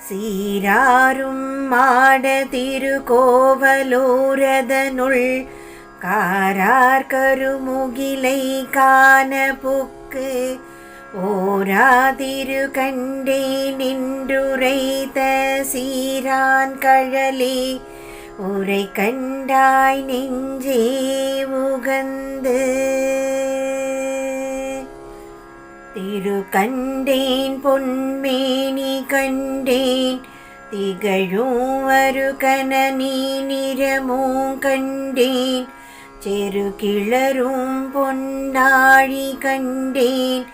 சீராரும் மாட திருக்கோவலூரதனுள் காரார் கருமுகிலை காண புக்கு ஓராதிரு கண்டே நின்றுரைத்த சீரான் கழலே உரை கண்டாய் நெஞ்சே உகந்து திரு கண்டேன் பொன்மேனி கண்டேன் திகழும் அருகனனி நிறமும் கண்டேன் செரு கிளரும் பொன்னாழி கண்டேன்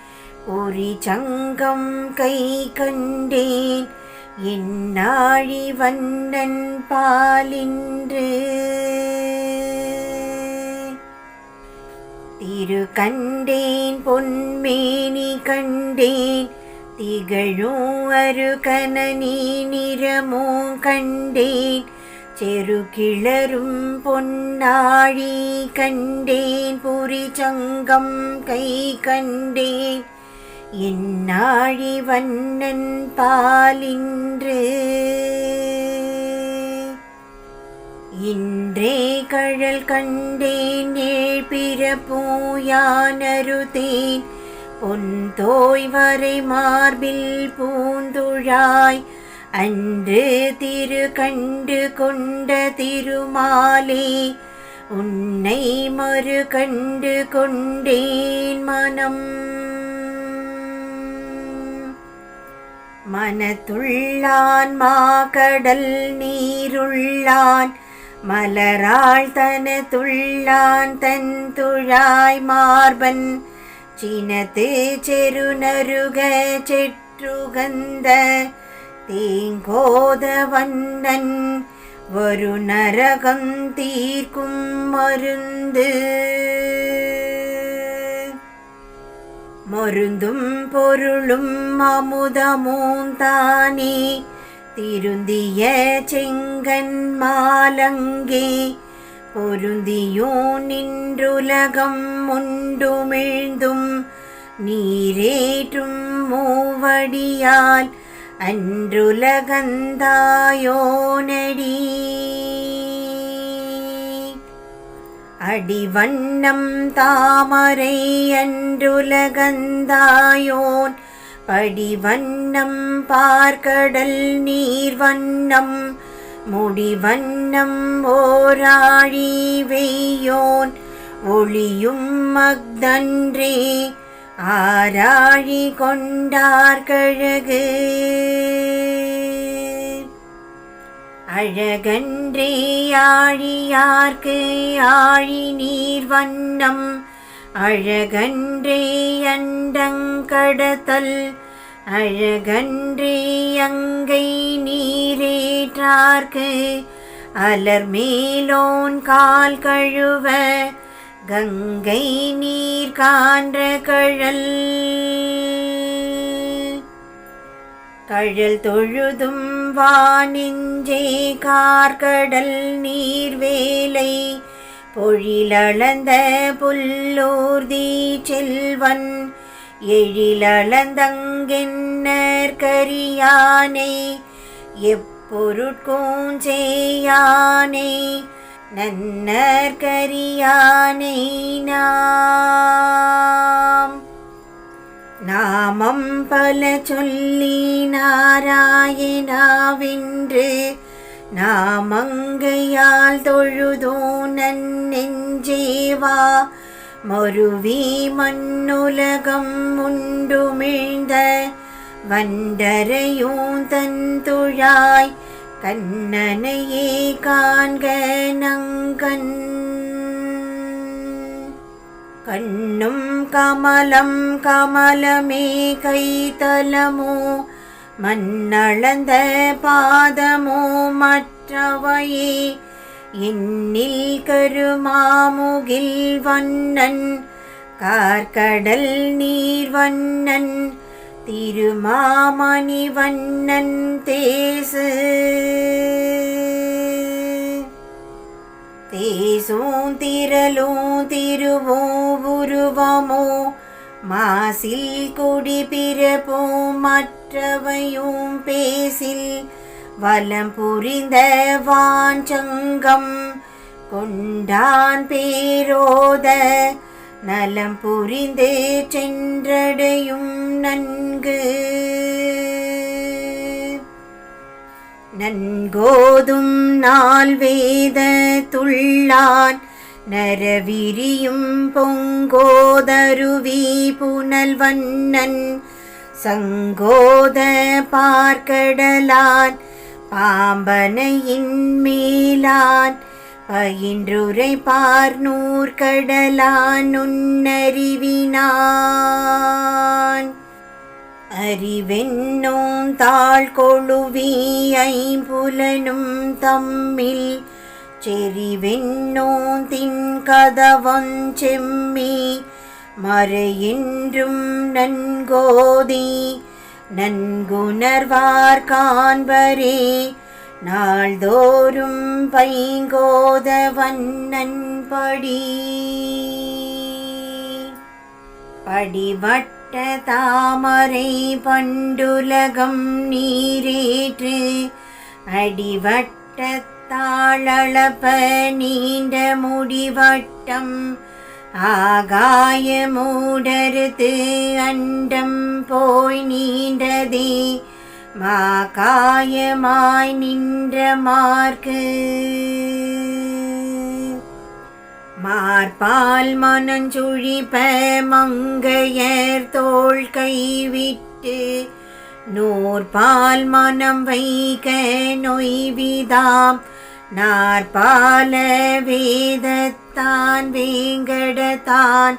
பொறி சங்கம் கை கண்டேன் என்னாழி வண்ணன் பாலின்று திரு கண்டேன் பொன்மேனி கண்டேன் திகழும் அருகனனி நிறமும் கண்டேன் செரு கிளரும் பொன்னாழி கண்டேன் பொறி சங்கம் கை கண்டேன் என்னாழி வண்ணன் பாலின்று இன்றே கழல் கண்டேன் ஏழ்பிறப்பூயானருதேன் பொன் தோய்வரை மார்பில் பூந்துழாய் அன்று திரு கண்டு கொண்ட திருமாலே உன்னை மறு கண்டு கொண்டேன் மனத்துள்ளான் மாகடல் நீருள்ளான் மலராள் தனத்துள்ளான் தன் துழாய் மார்பன் சினத்து செருநருக செற்றுகந்த தேங்கோத வண்ணன் ஒரு நரகம் தீர்க்கும் மருந்தும் பொருளும் அமுதமும் தானே திருந்திய செங்கன் மாலங்கே பொருந்தியோ நின்றுலகம் உண்டுமிழ்ந்தும் நீரேற்றும் மூவடியால் அன்றுலகந்தாயோனடி அடிவண்ணம் தாமரை அன்றுலகந்தாயோன் படிவண்ணம் பார்க்கடல் நீர்வண்ணம் முடிவண்ணம் ஓராழி வெய்யோன் ஒளியும் மக்தன்றே ஆராழி கொண்டார்கழகு அழகன்றே ஆழியார்க்கு ஆழி நீர்வண்ணம் அழகன்றே அண்டங்கடத்தல் அழகன்றே அங்கை நீரேற்றார்க்கு அலர்மேலோன் கால் கழுவ கங்கை நீர் கான்ற கழல் தொழுதும் வானிஞ்சே கார்கடல் நீர்வேலை பொழிலளந்த புல்லூர்தி செல்வன் எழிலளந்தங்கென்னர் கரியானை எப்பொருட்கும் செய்யானை நன்னர் கரியானை நாமம் பல சொல்லி நாராயணாவென்று நாமங்கையால் தொழுதோ நன்னெஞ்சேவா மருவி மண்ணுலகம் உண்டுமிழ்ந்த வண்டரையும் தன் துழாய் கண்ணனையே காண்க நங்கண் கண்ணும் கமலம் கமலமே கைதலமோ மண்ணளந்த பாதமோ மற்றவையே என்னில் கருமாமுகில் வண்ணன் கார்கடல் நீர்வண்ணன் திருமாமணி வண்ணன் தேசும் திரளும் திருவோ உருவமோ மாசில் குடி பிறப்பும் மற்றவையும் பேசில் வலம் புரிந்த வாஞ்சங்கம் கொண்டான் பேரோத நலம் புரிந்து சென்றடையும் நன்கோதும் நாள் வேத துள்ளான் நரவிரியும் பொங்கோதருவி புனல்வண்ணன் சங்கோத பார்க்கடலான் பாம்பனையின் மேலான் பயின்றுரை பார்நூற் கடலான் நுண்ணறிவினான் அறிவென்னும் தாழ் கொழுவி ஐம்புலனும் தம்மில் செறிவென்னோன் தின்கதவஞ் செம்மி மறையென்றும் நன்கோதி நன்குணர்வார் காண்பரே நாள்தோறும் பைங்கோத வண்ணன் படிவட்ட தாமரை பண்டுலகம் நீரேற்று அடிவட்ட தாளளப்ப நீண்ட முடிவட்டம் ஆகாய மூடருத்து அண்டம் போய் நீண்டதே மாகாயமாய் நின்ற மார்க்கு மார்பால் மனஞ்சுழிப்ப மங்கையர் தோள் கைவிட்டு நூற்பால் மனம் வைக்க நொய்விதாம் நாற்பால வேதத்தான் வேங்கடத்தான்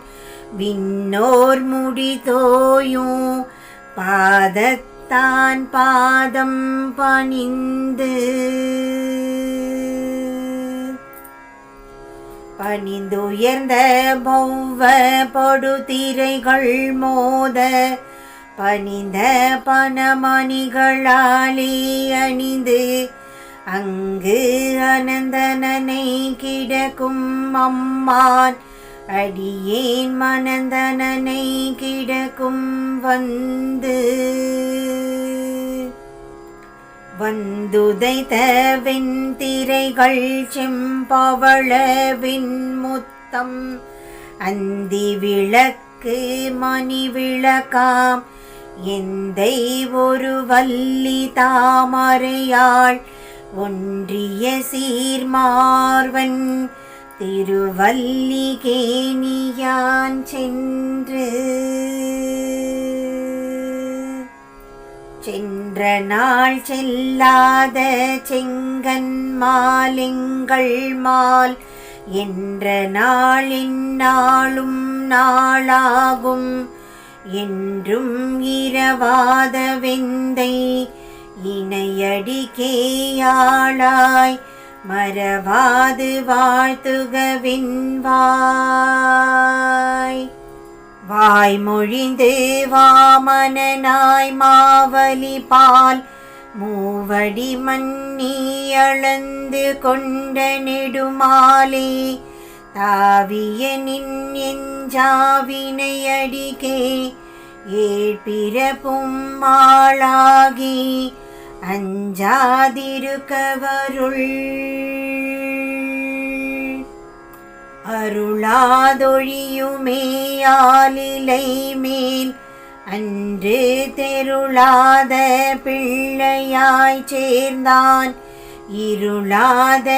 விண்ணோர் முடி தோயும் பாதத்தான் பாதம் பணிந்துயர்ந்த பௌவ படுதிரைகள் மோத பணிந்த பனமணிகளாலே அணிந்து அங்கு அனந்தனனை கிடக்கும் அம்மான் அடியேன் மனந்தனனை கிடக்கும் வந்துதைத்த வெண்திரைகள் செம்பவள வெண்முத்தம் அந்தி விளக்கு மணி விளக்காம் எந்தை ஒரு வள்ளி தாமரையாள் ஒன்றிய சீர்மார்வன் திருவல்லிகேணியான் சென்ற நாள் செல்லாத செங்கன் மாலிங்கள் மால் என்ற நாள் எந்நாளும் நாளாகும் என்றும் இரவாத வெந்தை இணையடிக்கேயாளாய் மறவாது வாழ்த்துகவின்வாய் வாய்மொழிந்து வாமனனாய் மாவலி பால் மூவடி மன்னி அளந்து கொண்ட நெடுமாலே தாவிய நின் எஞ்சாவினை அடிக்கே ஏழ்பிறப்பும் மாளாகி அஞ்சாதிருக்கவருள் அருளாதொழியுமேயாலிலை மேல் அன்று தெருளாத பிள்ளையாய் சேர்ந்தான் இருளாத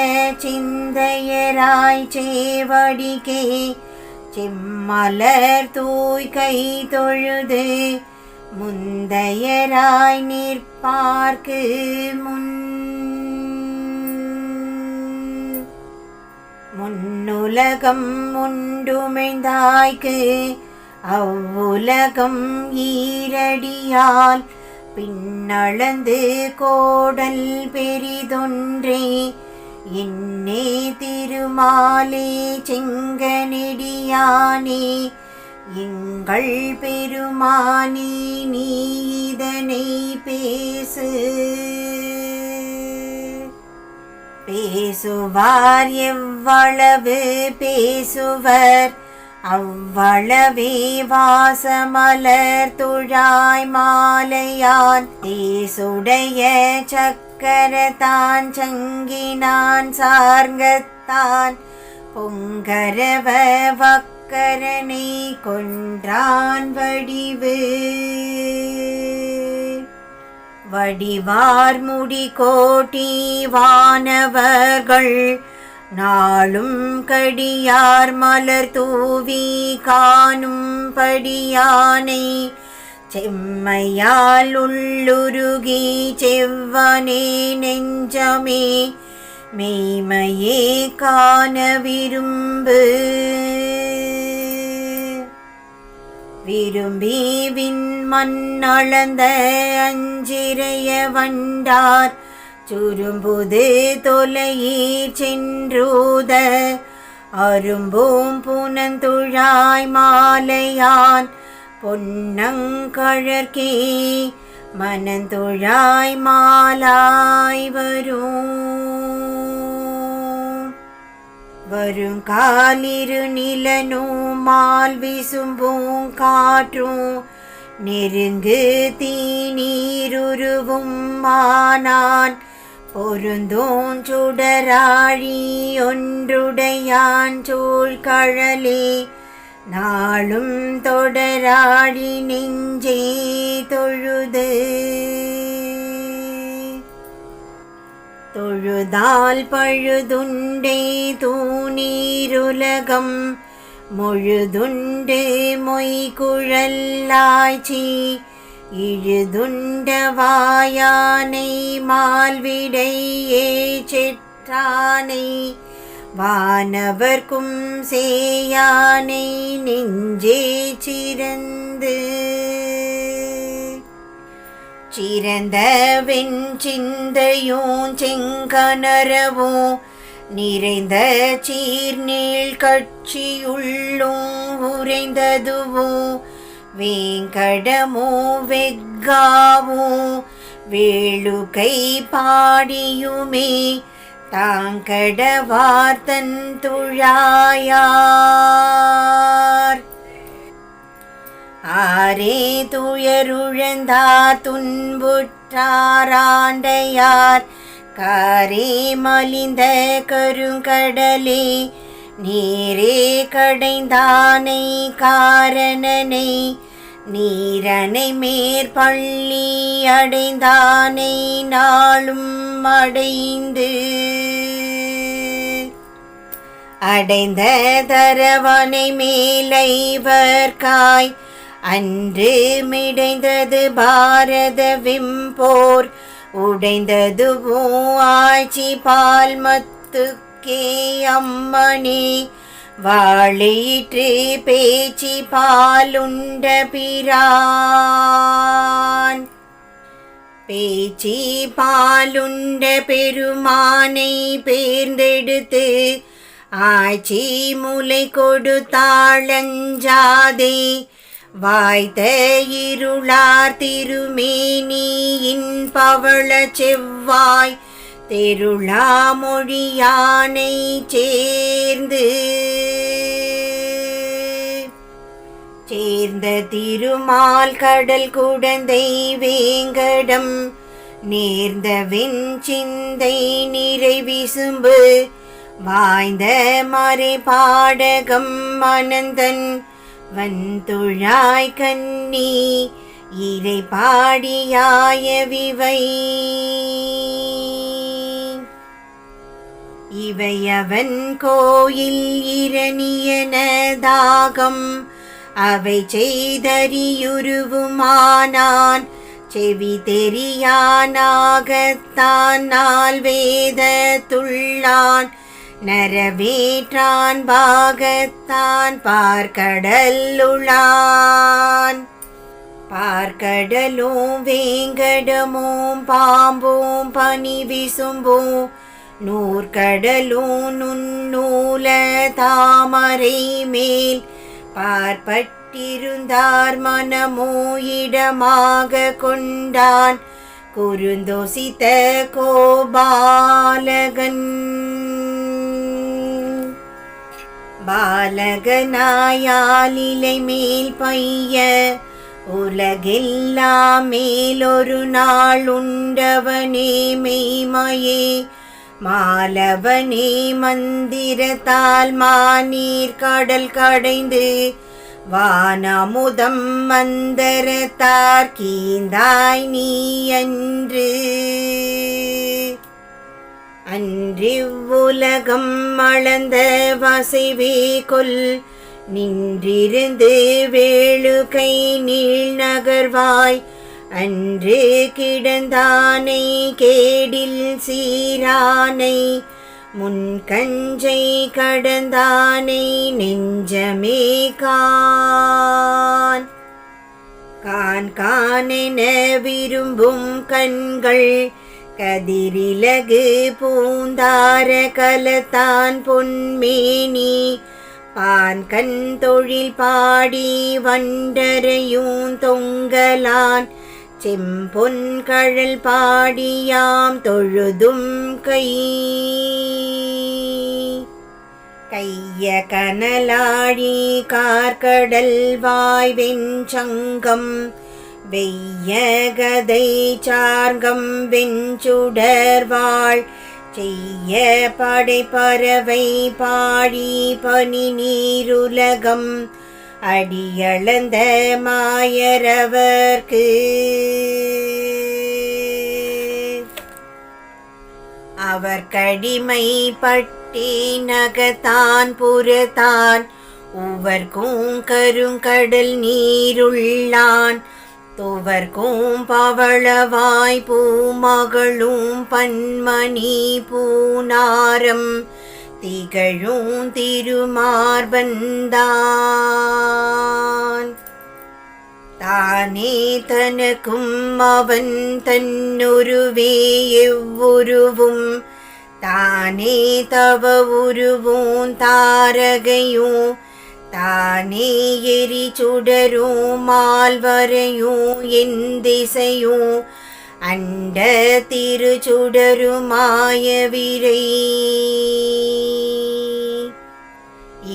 சிந்தையராய் சேவடிக்கே செம்மலர் தூய் கை தொழுது முந்தையராய் நிற்பார்க்கு முன்னுலகம் உண்டுமிழ்ந்தாய்க்கு அவ்வுலகம் ஈரடியால் பின்னளந்து கோடல் பெரிதொன்றே என்னே திருமாலே செங்கனெடியானே எங்கள் பெருமானே நீ இதனை பேசுவார் எவ்வளவு பேசுவர் அவ்வளவே வாசமலர் துழாய் மாலையான் தேசுடைய சக்கரத்தான் சங்கினான் சார்ங்கத்தான் பொங்கரவ வக்கரனை கொன்றான் வடிவார் முடி கோட்டி வானவர்கள் நாளும் கடியார் மலர் தூவி காணும் படியானை செம்மையால் உள்ளுருகி செவ்வனே நெஞ்சமே மெய்மையே காண விரும்பி விண்மண்ணளந்த அஞ்சிறைய வண்டார் சுரும்புது தொலையீர் சென்றூத அரும்போம் புனந்துழாய் மாலையான் பொன்னங்கழற்கே மனந்துழாய் மாலாய் வரும் காலிரு நிலனும் மால் விசும்பும் காற்றும் நெருங்கு தீநீருருவும் மானான் பொருந்தோன் சுடராழி ஒன்றுடையான் சூழ்கழலே நாளும் தொடராழி நெஞ்சே தொழுதால் பழுதுண்டே தூணீருலகம் முழுதுண்டு மொய்குழல்லாய்ச்சி இழுதுண்ட வாயானை மால்விடையே செற்றானை வானவர்க்கும் சேயானை நெஞ்சே சிறந்த வெஞ்சிந்தையும் செங்கனரவும் நிறைந்த சீர்நீள் கட்சியுள்ளும் உறைந்ததுவும் வேங்கடமோ வெக்காவும் வேளுகை பாடியுமே தாங்கடவார்த்தன் துழாயார் ஆரே துயருழந்தார் துன்புற்றாராண்டையார் காரே மலிந்த கருங்கடலே நீரே கடைந்தானை காரணனை நீரனை மேற்பள்ளி அடைந்தானை நாளும் அடைந்த தரவனை மேலைவர்காய் அன்று மிடைந்தது பாரத விம்போர் உடைந்ததுவோ ஆட்சி பால் மத்துக்கே அம்மனே வாழையிற்று பேச்சி பாலுண்ட பிரான் பேச்சி பாலுண்ட பெருமானை பேர்ந்தெடுத்து ஆட்சி முலை கொடுத்தாளஞ்சாதே வாய்த்த இருளார் திருமேனியின் பவள செவ்வாய் தெருளா மொழியானை சேர்ந்த திருமால் கடல் குடந்தை வேங்கடம் நேர்ந்த வெஞ்சிந்தை நிறை விசும்பு வாய்ந்த மறை பாடகம் அனந்தன் வன்துழாய் கண்ணி இறை பாடியாயவிவை இவையவன் கோயில் இரணியனதாகம் அவை செய்தறியுருவுமானான் செவி தெரியானாகத்தான் நாள் வேத துள்ளான் நரவேற்றான் பாகத்தான் பார்க்கடலும் வேங்கடமும் பாம்பும் பனி விசும்பும் நூற்கடலும் நுண்ணூல தாமரை மேல் பார்ப்பட்டிருந்தார் மனமோ இடமாக கொண்டான் குறுந்தொசித்த கோபாலகன் பாலகனாயாலிலை மேல் பைய உலகெல்லாம் மேலொரு நாள் உண்டவனே மெய்மையே மாலவனே மந்திரத்தால் மாநீர் கடல் கடைந்து வானமுதம் மந்தரத்தார் கீந்தாய் நீ அன்று அன்றிவ்வுலகம் அளந்த வசைவே கொல் நின்றிருந்து வேளுகை நீள் நகர்வாய் அன்று கிடந்தானை கேடில் சீரானை முன்கஞ்சை கடந்தானை நெஞ்சமே கான் காணென விரும்பும் கண்கள் கதிரிலகு பூந்தார கலத்தான் பொன்மேனி பான்கண் தொழில் பாடி வண்டரையும் தொங்கலான் செம்பொன் கழல் பாடியாம் தொழுதும் கைய கனலாழி கார்கடல் வாய் வெஞ்சங்கம் வெய்ய கதை சார்கம் வெஞ்சுடர்வாள் செய்ய படைப்பறவை பாடி பனி நீருலகம் அடியளந்த மாயரவர்க்கு அவர் கடிமை பட்டி நகத்தான் புறத்தான் உவர்க்கும் கருங்கடல் நீருள்ளான் துவர்க்கும் பவளவாய் பூமகளும் பன்மணி பூனாரம் திகழும் திருமார்பந்தான் தானே தனக்கும் அவன் தன்னுருவே எவ்வுருவும் தானே தவ உருவும் தாரகையும் தானே எரி சுடரும் மால்வரையும் என் திசையும் அண்ட திருச்சுடருமாய விரை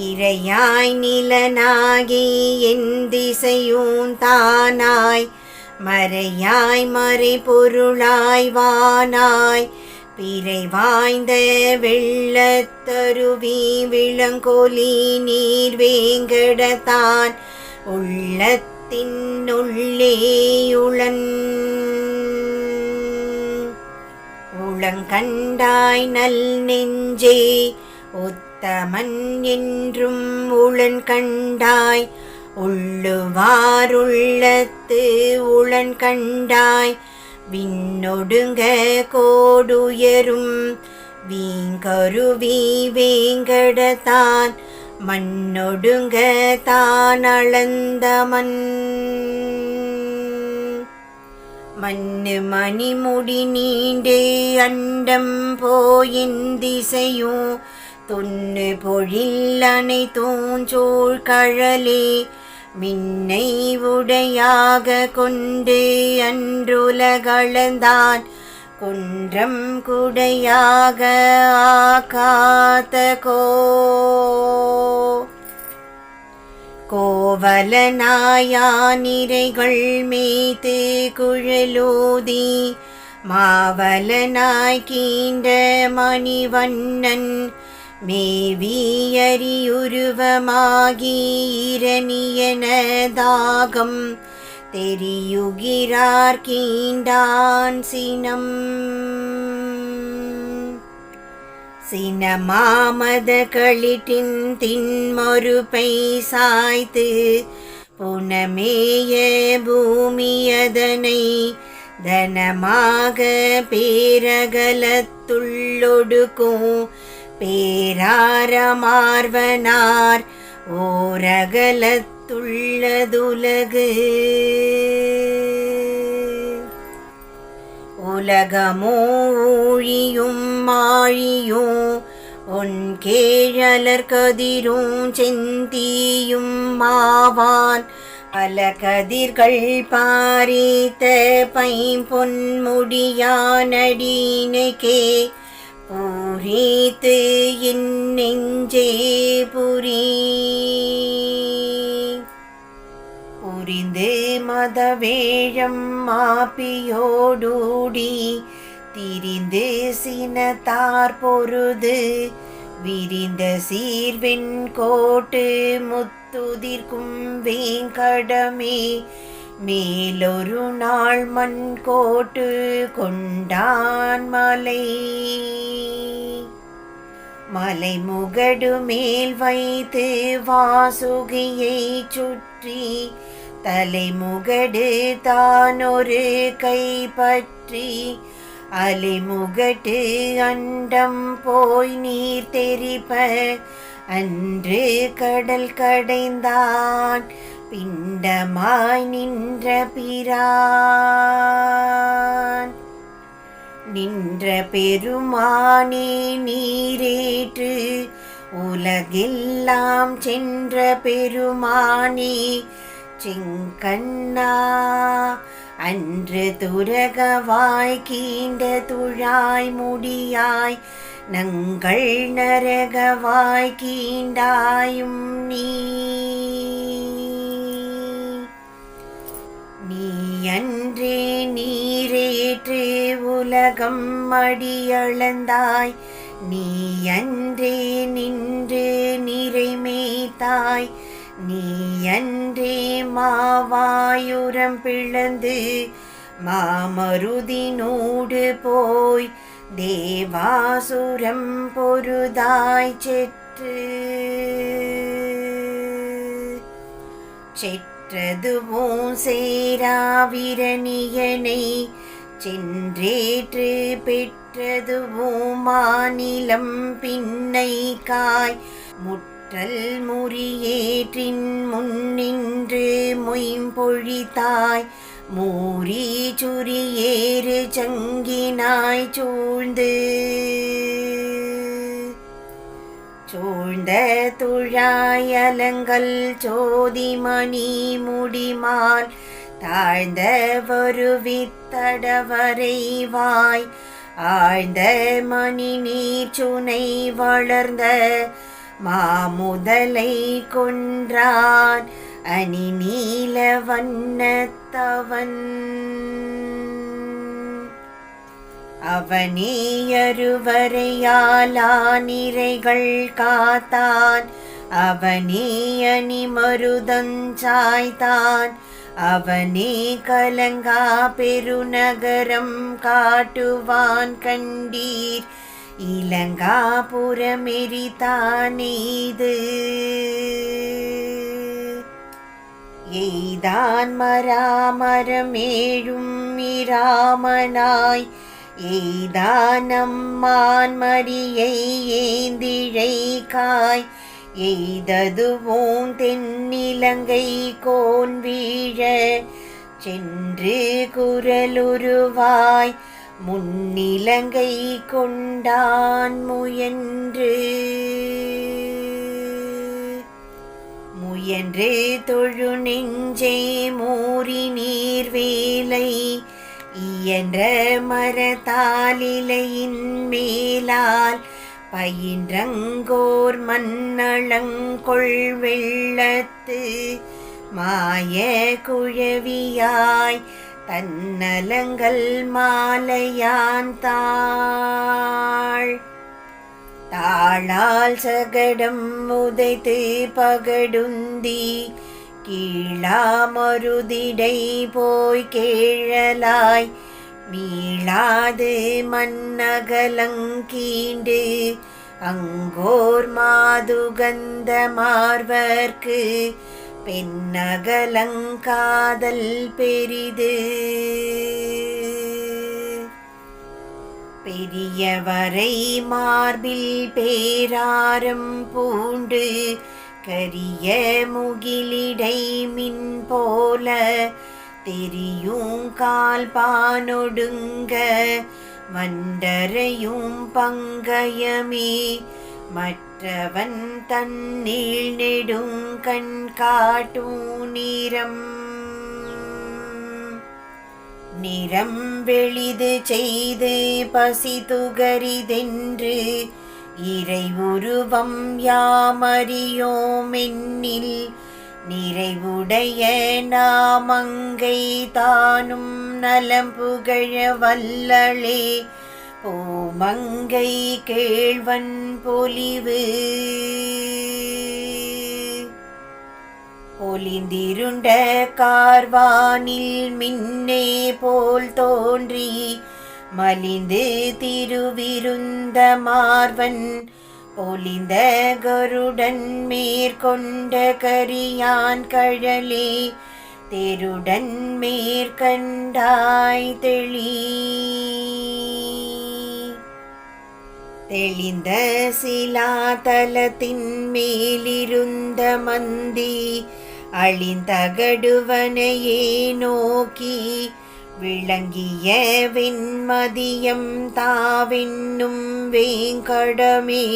இறையாய் நிலனாகி என் திசையும் தானாய் மறையாய் மறை பொருளாய் வானாய் பிறை வாய்ந்த வெள்ளத்தருவி விளங்கொலி நீர் வேங்கடத்தான் உள்ளத்தின் உளங்கண்டாய் நல் நெஞ்சே உத்தமன் என்றும் உளன் கண்டாய் உள்ளுவாருள்ளத்து உளன் கண்டாய் விண்ணொடுங்க கோடுயரும் வீங்கருவி வேங்கடத்தான் மண்ணொடுங்க தான் அளந்த மண்ணு மணிமுடி நீண்டே அண்டம் போயின் திசையும் தொன்னு பொழில் அனைத்தும் சூழ் கழலே மின்னை உடையாக கொண்டு அன்றுலகளந்தான் குன்றம் குடையாக ஆகாத கோவலனாயானிரைகள் மேய்த்து குழலூதி மாவலனாய் கீண்ட மணிவண்ணன் மேவியரியுருவமாகி இரணியன தாகம் தெரியுகிறார் கீண்டான் சினமாமத களிட்டின் தின்மொருப்பை சாய்த்து புனமேய பூமியதனை தனமாக பேரகலத்துள்ளொடுக்கும் பேராரமார்வனார் ஓரகலத்துள்ளதுலகு உலகமோ ஊழியும் மாழியும் உன் கேழலர் கதிரும் செந்தீயும் மாவான் பல கதிர்கள் பாரித்த பைம்பொன்முடியானடினக்கே பூரித்து என் நெஞ்சே புரி புரிந்து மதவேழம் மாப்பியோடூடி திரிந்து சினத்தார் பொருது விரிந்த சீர்வெண் கோட்டு முத்துதிர்க்கும் வேங்கடமே மேலொரு நாள் மண் கோட்டு கொண்டான் மலை மலை முகடு மேல் வைத்து வாசுகியை சுற்றி தலைமுகடு தானொரு கைப்பற்றி அலைமுகட்டு அண்டம் போய் நீர் தெரிப்ப அன்று கடல் கடைந்தான் பிண்டமாய் நின்ற பிரான் நின்ற பெருமானே நீரேற்று உலகெல்லாம் சென்ற பெருமானே செங்கண்ணா அன்று துரகவாய் கீண்ட துழாய் முடியாய் நங்கள் நரகவாய் கீண்டாயும் நீ அன்றே நீரேற்று உலகம் அடியளந்தாய் நீ அன்றே நின்று நிறைமேய்த்தாய் நீ அன்றே மாவாயுரம் பிளந்து மாமருதினூடு போய் தேவாசுரம் பொருதாய் செற்றதுவும் சேராவிரணியனை சென்றேற்று பெற்றதுவும் மாநிலம் பின்னை காய் முற்றல் முறியேற்றின் முன்னின்று மொயம்பொழித்தாய் மூரி சுரியேறு சங்கினாய் சூழ்ந்த துழாயலங்கள் சோதிமணி முடிமால் தாழ்ந்த வருவித்தடவரைவாய் ஆழ்ந்த மணி நீர் சுனை வளர்ந்த மாமுதலை கொன்றான் அணி நீல வண்ணத்தவன் அவனே அருவரையாலானிரைகள் காத்தான் அவனே அணிமருதஞ்சாய்த்தான் அவனே கலங்கா பெருநகரம் காட்டுவான் கண்டீர் இலங்காபுரமெரிதானெய்து எய்தான் மராமரமேழும் இராமனாய் எய்தான் அம்மான் மரியை ஏந்திழைக்காய் எய்ததுவோம் தென்னிலங்கை கோன் வீழ சென்று குரலுருவாய் முன்னிலங்கை கொண்டான் முயன்று தொழு நெஞ்சே மூரி நீர்வேலை இயன்ற மரத்தாலிலையின் மேலால் பயின்றங்கோர் மண்ணளங்கொள் வெள்ளத்து மாய குழவியாய் தன்னலங்கள் மாலையான் தாளால் சகடம் உதைத்து பகடுந்தி கீழாமருதிடை போய் கேழலாய் மீளாது மன்னகலங்கீண்டு அங்கோர் மாதுகந்த மார்வர்க்கு பெண்ணகலங்காதல் பெரிது பெரியவரை மார்பில் பேராரம் பூண்டு கரிய முகிலிடை மின் போல தெரியும் கால்பானொடுங்க வண்டரையும் பங்கயமே மற்றவன் தன்னில் நெடும் கண் காட்டும் நிறம் நிறம் வெளிது செய்து பசி துகரிதென்று இறை உருவம் யாமறியோமென்னில் நிறைவுடைய நாமங்கை தானும் நலம் புகழ வல்லளே ஓமங்கை கேழ்வன் பொலிவு பொலிந்திருண்ட கார்வானில் மின்னே போல் தோன்றி மலிந்து திருவிருந்த மார்வன் பொலிந்த கருடன் மேற்கொண்ட கரியான் கழலே தெருடன் மேற்கண்டாய் தெளிந்த சிலாதலத்தின் மேலிருந்த மந்தி அழிந்தகடுவனையே நோக்கி விளங்கிய வெண்மதியம் தாவென்னும் வேங்கடமே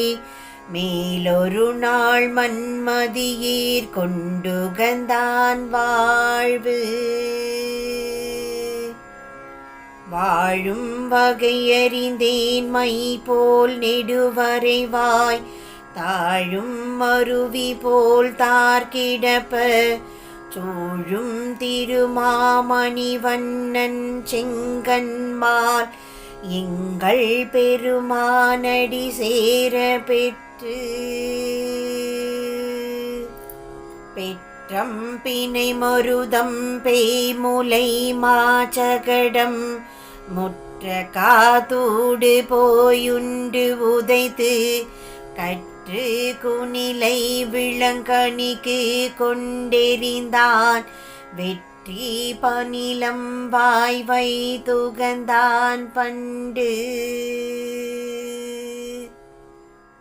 மேலொரு நாள் மன்மதியீர் கொண்டுகந்தான் வாழ்வு வாழும் வகையறிந்தேன் மை போல் நெடுவரைவாய் தாழும் மருவி போல் தார்கிடப்ப சூழும் திருமாமணி வண்ணன் செங்கன்மால் எங்கள் பெருமானடி சேர பெற்றம் பிணை மருதம் பேய்முலை மாச்சகடம் முற்ற காதூடு போயுண்டு உதைத்து கற்று குனிலை விளங்கணிக்கு கொண்டெறிந்தான் வெற்றி பனிலம் வாய்வை துகந்தான்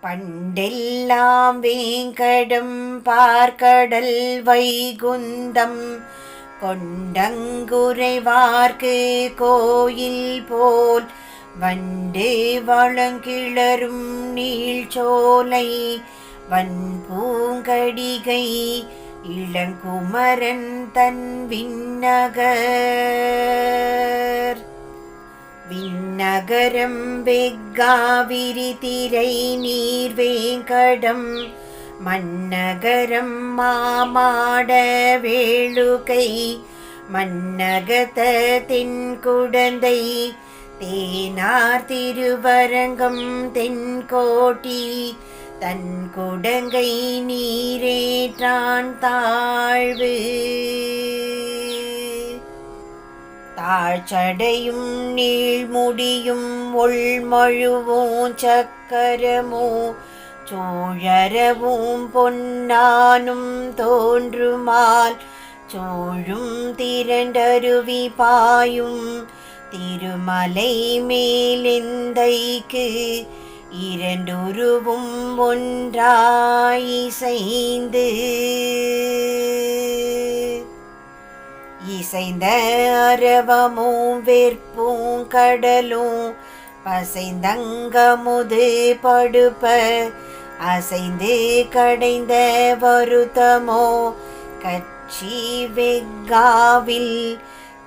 பண்டெல்லாம் வேங்கடம் பார்க்கடல் வைகுந்தம் கொண்டங்குரைவார்க்கு கோயில் போல் வண்டு வளங்கிளரும் நீழ்ச்சோலை வன்பூங்கடிகை இளங்குமரன் தன் விண்ணகரம் வெக்காவிரி திரை நீர் வேங்கடம் மன்னகரம் மாமாட வேளுகை மன்னகத தென்குடந்தை தேனார் திருவரங்கம் தென்கோட்டி தன் குடங்கை நீரேற்றான் தாழ்வு தாழ்ச்சடையும் நீழ்முடியும் ஒள்மழுவும் சக்கரமோ சோழரவும் பொன்னானும் தோன்றுமால் சோழும் திரண்டருவி பாயும் திருமலை மேலெந்தைக்கு இரண்டுருவும் ஒன்றாய் இசைந்த அரவமும் வெற்பும் கடலும் பசைந்தங்கமுது படுப்ப அசைந்து கடைந்த வருத்தமோ கட்சி வெக்காவில்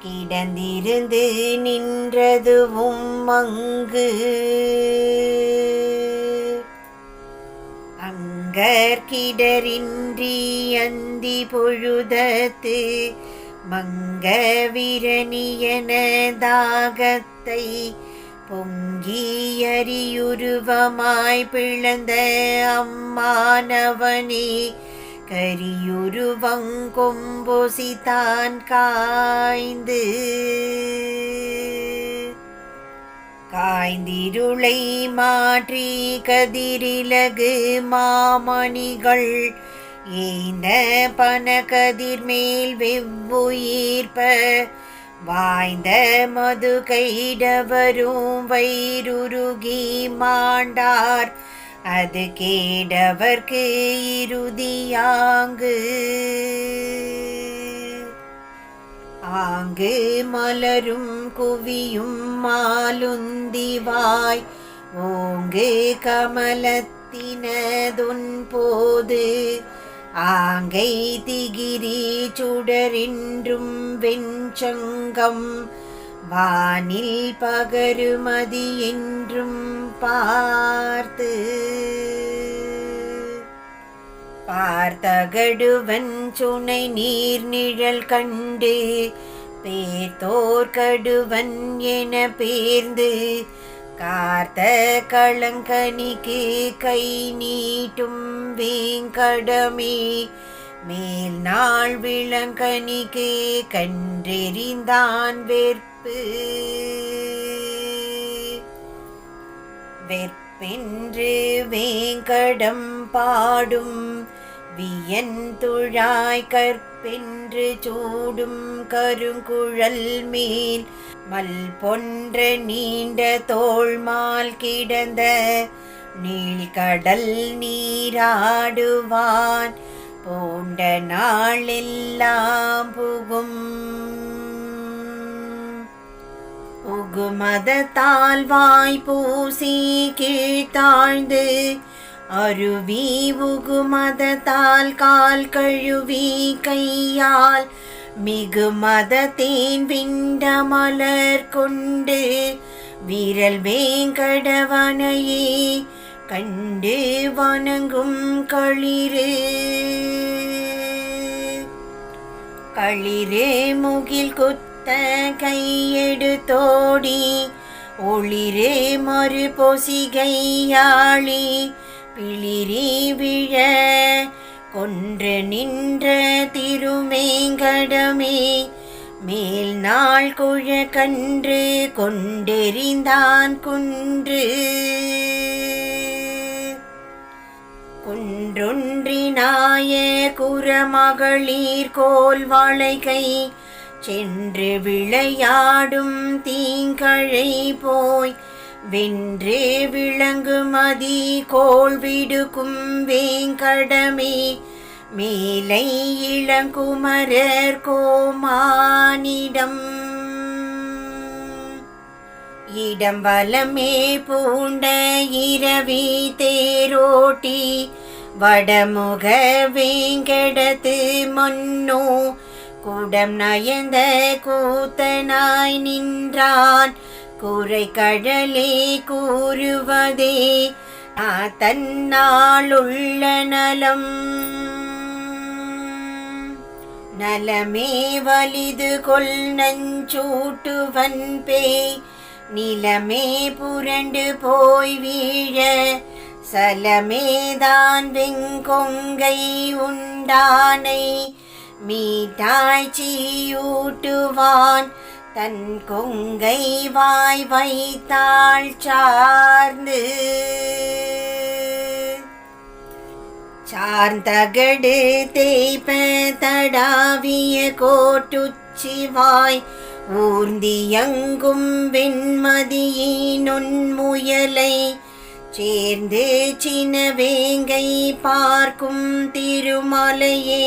கிடந்திருந்து நின்றதுவும் அங்கு அங்கற்கிடரின்றி அந்தி பொழுதத்து மங்க விரணியன தாகத்தை பொங்கியரியுருவமாய் பிளந்த அம்மானவனே கரியுருவங்கொம்பொசிதான் காய்ந்திருளை மாற்றி கதிரிலகு மாமணிகள் ஏந்த பனகதிர் மேல் வெவ்வுயிர்ப்ப வாய்ந்த மது கைடவரும் வயிறுருகி மாண்டார் அது கேடவர்க்கு இறுதியாங்கு ஆங்கு மலரும் குவியும் மாலுந்திவாய் ஓங்கு கமலத்தினதுன் போது ஆங்கை திகிரி சுடரின்றும் வெஞ்சங்கம் வானில் பகருமதி என்றும் பார்த்து பார்த்தகடுவன் சுனை நீர் நிழல் கண்டு பேர்த்தோர்கடுவன் என பேர்ந்து கார்த்த களங்கனிக்கு கை நீட்டும் வேங்கடமே மேல் நாள் விளங்கனிக்கு கன்றெறிந்தான் வெற்பென்று வேங்கடம் பாடும் வியந்துழாய் கற்பென்று சூடும் கருங்குழல் மேல் மல் பொன்ற நீண்ட தோள்மால் கிடந்த நீள்கடல் நீராடுவான் பூண்ட நாளெல்லாம் புகுமதத்தால் வாய் பூசி கீழ்த்தாழ்ந்து அருவி உகுமதத்தால் கால் கழுவி கையால் மிகுமதத்தேன் விண்ட மலர் கொண்டு விரல் வேங்கடவனையே கண்டு வணங்கும் களிறு முகில் குத்த கையெடுத்தோடி ஒளிரே மறு பொசிகையாளி பிளிரி விழ கொன்று நின்ற திருமேங்கடமே மேல் நாள் குழ கன்று கொண்டெறிந்தான் குன்றொன்றினாய குறமகளிர் கோல் வாழைகை சென்று விளையாடும் தீங்கழை போய் வென்று விளங்குமதி கோள் விடுக்கும் வேங்கடமே மேலை இளங்குமரர் கோமானிடம் இடம் வலமே பூண்ட இரவி தேரோட்டி வடமுக வேங்கடத்து மன்னோ குடம் நயந்த கூத்தனாய் நின்றான் குறை கடலே கூறுவதே தன்னாளுள்ள நலமே வலிது கொல் நஞ்சூட்டுவன் பேய் நிலமே புரண்டு போய் வீழ சலமேதான் வெங்கொங்கை உண்டானை மீட்டாய்ச்சியூட்டுவான் தன் கொங்கை வாய் வைத்தாள் சார்ந்தகடு தேய்ப்ப தடாவிய கோட்டுச்சிவாய் ஊர்ந்தியங்கும் வெண்மதியினொன்முயலை சேர்ந்து சினவேங்கை பார்க்கும் திருமலையே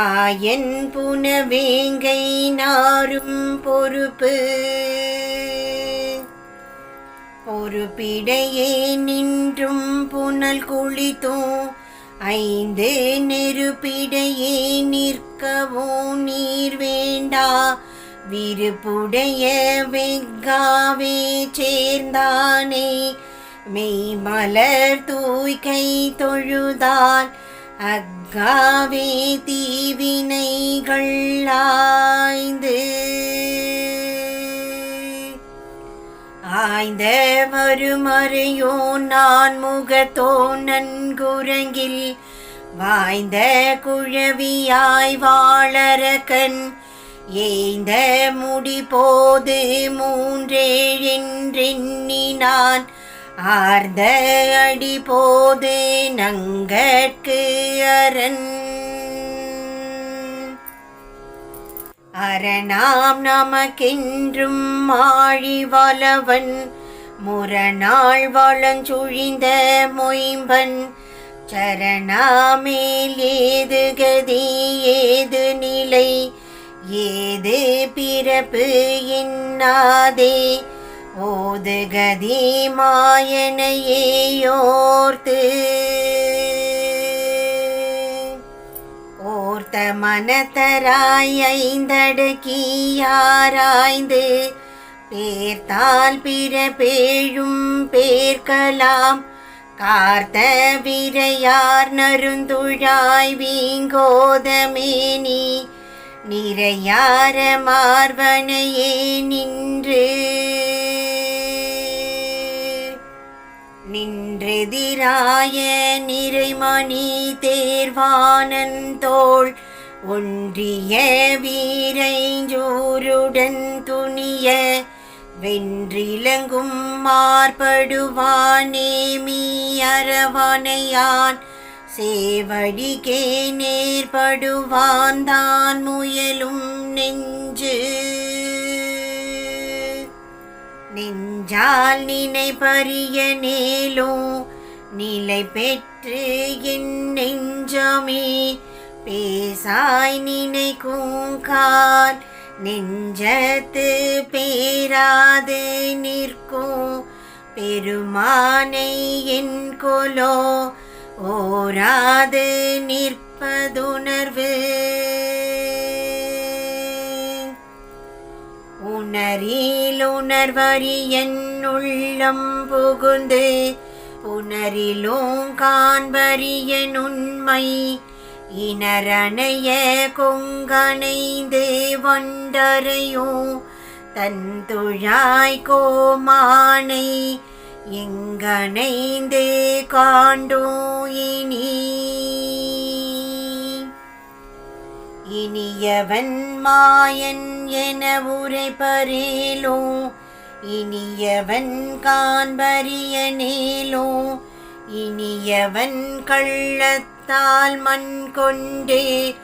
ஆயன் புனவேங்கை நாரும் பொறுப்பிடையே நின்றும் புனல் குளித்தும் ஐந்து நெருப்பிடையே நிற்கவும் நீர் வேண்டா விருப்புடைய வெக்காவே சேர்ந்தானே மெய்மலர் தூய்கை தொழுதால் அக்காவே தீவினைகள் ஆய்ந்த மறுமறையோ நான் முகத்தோ நன்குரங்கில் வாய்ந்த குழவியாய் வாழறக்கன் ஏய்ந்த முடி போது மூன்றேழென்றெண்ணினான் ஆர்ந்த அடி போது நங்கட்கு அரணாம் நமக்கென்றும் மாழி வலவன் முரணாள் வளஞ்சுழிந்த மொயம்பன் சரணாமேல் ஏது கதி ஏது நிலை ஏது பிறப்பு என்னாதே ஓது கதி மாயனையோர்த்து ஓர்த்த மனத்தராய் ஐந்தடக்கியாராய்ந்து பேர்த்தால் பிறப்பேழும் பேர்க்கலாம் கார்த்த விரையார் நருந்துழாய் வீங்கோதமேனி நிறையார மார்வனையே நின்றெதிராய நிறைமணி தேர்வானன் தோள் ஒன்றிய வீரைஞ்சூருடன் துணிய வென்றிலங்கும் மார்படுவானேமி அரவணையான் சேவடிக்கே நேர்படுவான் தான் முயலும் நெஞ்சால் நினை பரிய நேலும் நிலை பெற்று என் நெஞ்சமே பேசாய் நினைக்கும் கால் நெஞ்சத்து பேராது நிற்கும் பெருமானை என் கொலோ ஓராது நிற்பதுணர்வு உணரில் உணர்வரியன் உள்ளம் புகுந்து உணரிலும் காண்பரியன் உண்மை இனரணைய கொங்கணைந்து வண்டரையும் தன் துழாய் கோமானை எங்கணைந்து காண்டோம் இனியவன் மாயன் என உரைப்பரேலோ இனியவன் காண்பரியனேலோ இனியவன் கள்ளத்தால் மண் கொண்டே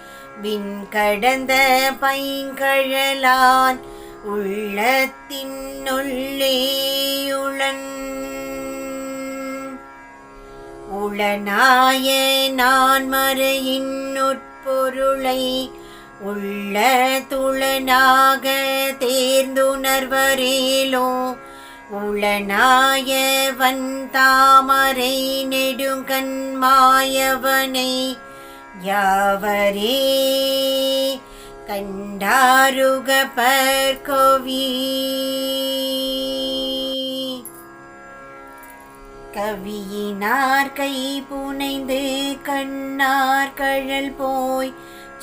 விண் கடந்த பைங்கழலான் உள்ளத்தின் உளனாய நான் மறையின் உட்பொருளை உள்ள துளனாக தேர்ந்துணர்வரேலோ உளனாய வந்தாமரை நெடுங்கண் மாயவனை யாவரே கண்டாருக பர்கவி கவியினார் கை புனைந்து கண்ணார் கழல் போய்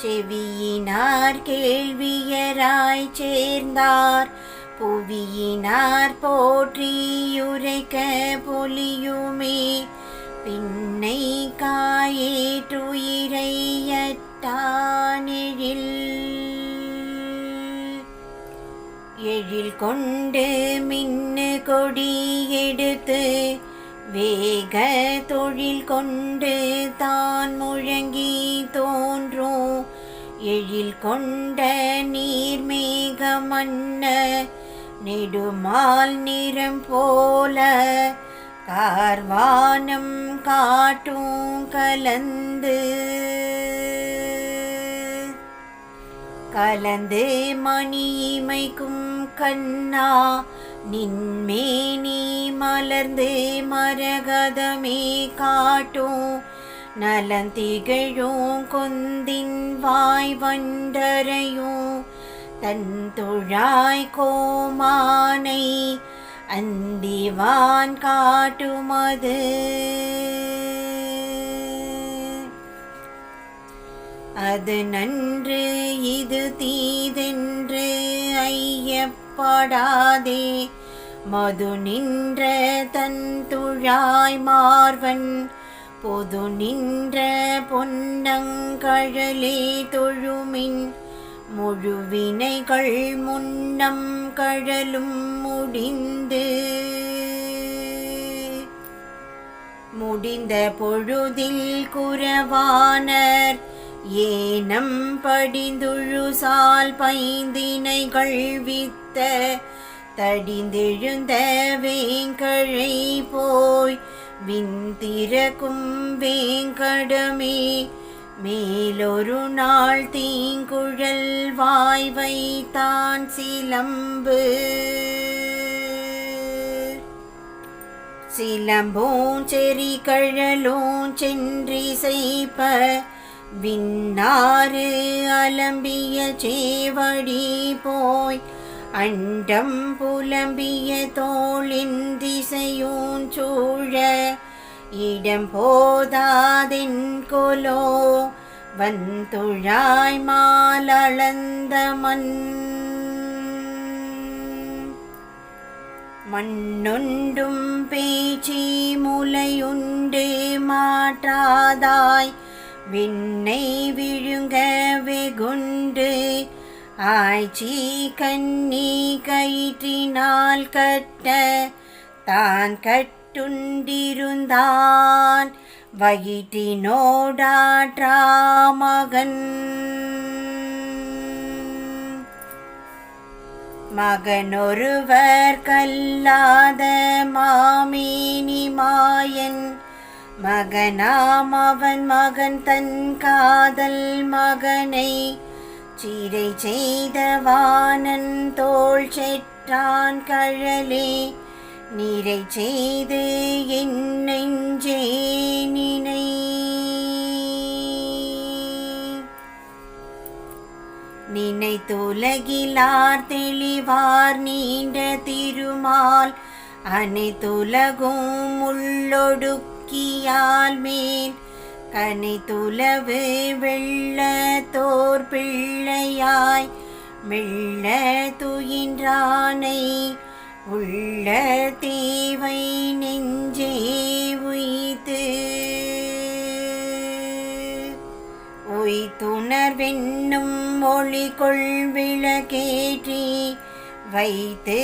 செவியினார் கேள்வியராய் சேர்ந்தார் புவியினார் போற்றியுரைக்க பொலியுமே பின்னை எழில் கொண்டு மின்னு கொடி எடுத்து வேக தொழில் கொண்டு தான் முழங்கி தோன்றும் எழில் கொண்ட நீர்மேக மன்ன நெடுமால் நிறம் போல கார்வானம் காட்டும் கலந்து மணிமைக்கும் கண்ணா நின்மேனி மலர்ந்து மரகதமே காட்டும் நலந்திகழும் கொந்தின் வாய் வண்டரையும் தன் துழாய் கோமானை அந்திவான் காட்டுமது அது நன்று இது தீதென்று ஐயப்படாதே மது நின்ற தன் துழாய் மார்வன் பொது நின்ற பொன்னங்கழலே தொழுமின் முழுவினைகள் முன்னம் கழலும் முடிந்த பொழுதில் குரவானர் ஏனம் படிந்துழுசால் பைந்தினைகள் வித்த தடிந்தெழுந்த வேங்கழை போய் விந்திரக்கும் வேங்கடமே மேலொரு நாள் தீங்குழல் வாய் வைத்தான் சிலம்பும் செறி கழலும் சென்றிசைப்ப விண்ணாறு அலம்பிய சேவடி போய் அண்டம் புலம்பிய தோளின் திசையூன் சூழ இடம் போதாதென் கொலோ வந்துழாய் மாலளந்த மண்ணொண்டும் பேச்சி முலையுண்டு மாற்றாதாய் விண்ணை விழுங்க வெகுண்டு ஆய்ச்சி கண்ணி கயிற்றினால் கட்ட தான் கட்டுண்டிருந்தான் வயிற்றினோடாற்றா மகன். மகனொருவர் கல்லாத மாமேனி மாயன் மகனாம் அவன் மகன் தன் காதல் மகனை சிறை செய்த வானன் தோள் செற்றான் கழலே நிறை செய்து என் நெஞ்சே நினை. நினைத்துலகிலார் தெளிவார் நீண்ட திருமால் அனைத்துலகும் உள்ளொடுக்கியால் மேல் கனைத்துலவு வெள்ள தோர் பிள்ளையாய் மெல்ல துயின்றானை உள்ள தேவை நெஞ்சே உய்த்து உய்த்துணர்வென்னும் ஒளிகொள் விளக்கேற்றி வைத்து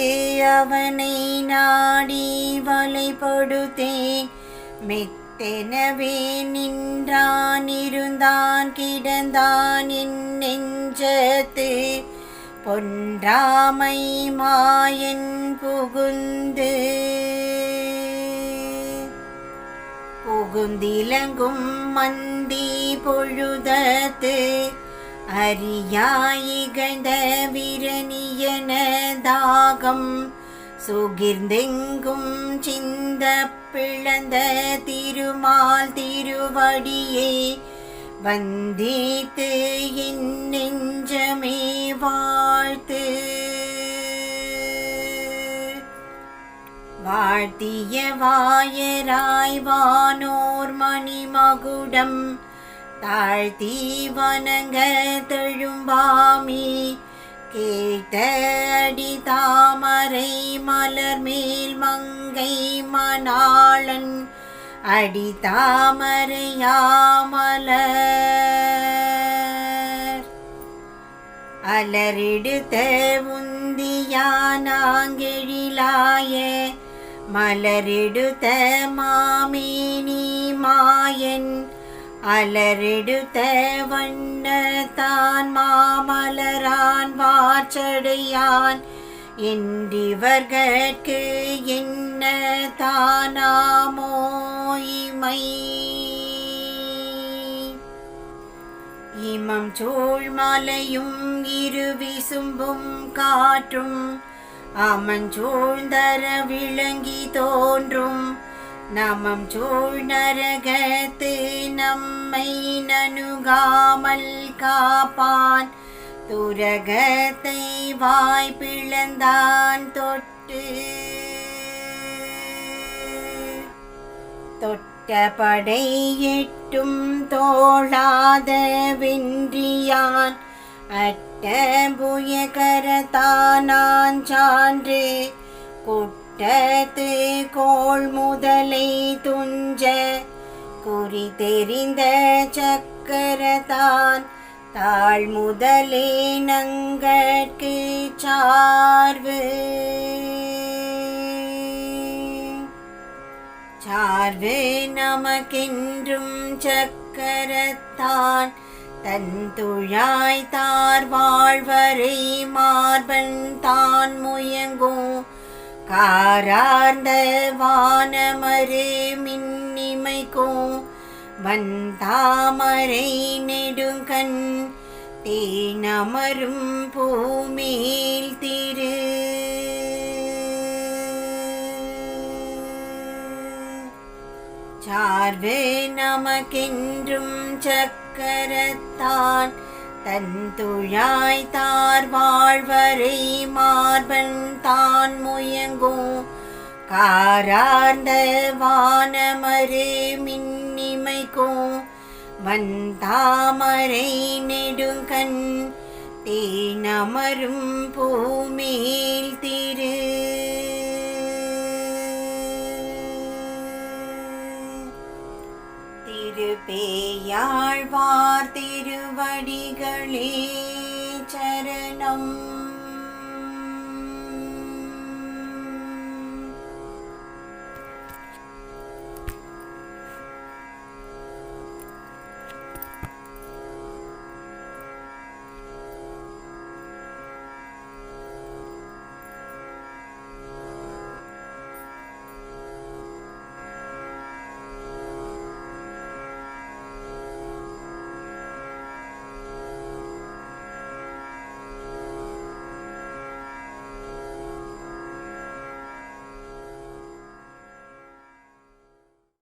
அவனை நாடி வலைப்படுத்தேன் மெத்தெனவே நின்றான் இருந்தான் கிடந்தான் என் நெஞ்சத்து பொன்றாமை மாயன் புகுந்திலங்கும் மந்தி பொழுதத்து அறியாயிகழ்ந்த விரணியன தாகம் சுகிர்ந்தெங்கும் சிந்த பிளந்த திருமால் திருவடியே வந்தித்து என் நெஞ்சமே வாழ்த்து. வாழ்த்திய வாயராய் வானோர் மணிமகுடம் தாழ்த்தி வணங்க தெழும்பாமி கேட்ட அடி தாமரை மலர் மேல் மங்கை மணாளன் அடி தாமரையாமலர் அலரெடுத்த உந்தியானாங்கெழிலாய மலரெடுத்த மாமேனி மாயன் அலரெடுத்த வண்ணத்தான் மாமலரான் வாச்சடையான் என்றிவர்கட்கு என்ன தானாமோ இமை. இமம் சூழ்மலையும் இருவிசும்பும் காற்றும் அமஞ்சூழ்ந்தர விளங்கி தோன்றும் நமம் சூழ் நரகத்து நம்மை நணுகாமல் காப்பான் துரகத்தை வாய் பிளந்தான் தொட்ட படை எட்டும் தோளாத வென்றியான் அட்ட புயகரத்தானான் சான்று குட்டத்து கோள் முதலை துஞ்ச குறி தெரிந்த சக்கரத்தான் தாழ் முதலே நங்கட்கு சார்வு நமக்கென்றும் சக்கரத்தான் தன் துழாய் தார் வாழ்வரை மார்பன் தான் முயங்கும் காரார்ந்த வானமரு மின்னிமைக்கும் வந்தாமரை நெடுங்கண் தேனமரும் பூமேல் திரு சார்வு நமக்கென்றும் சக்கரத்தான் தன் துழாய்த்தார் வாழ்வரை மார்பன் தான் முயங்கும் காரார்ந்த வானமரு மின்னிமைக்கும் வந்தாமரை நெடுங்கண் தேனமரும் பூமேல் திரு திருப்பேயாழ்வார் திருவடிகளே சரணம்.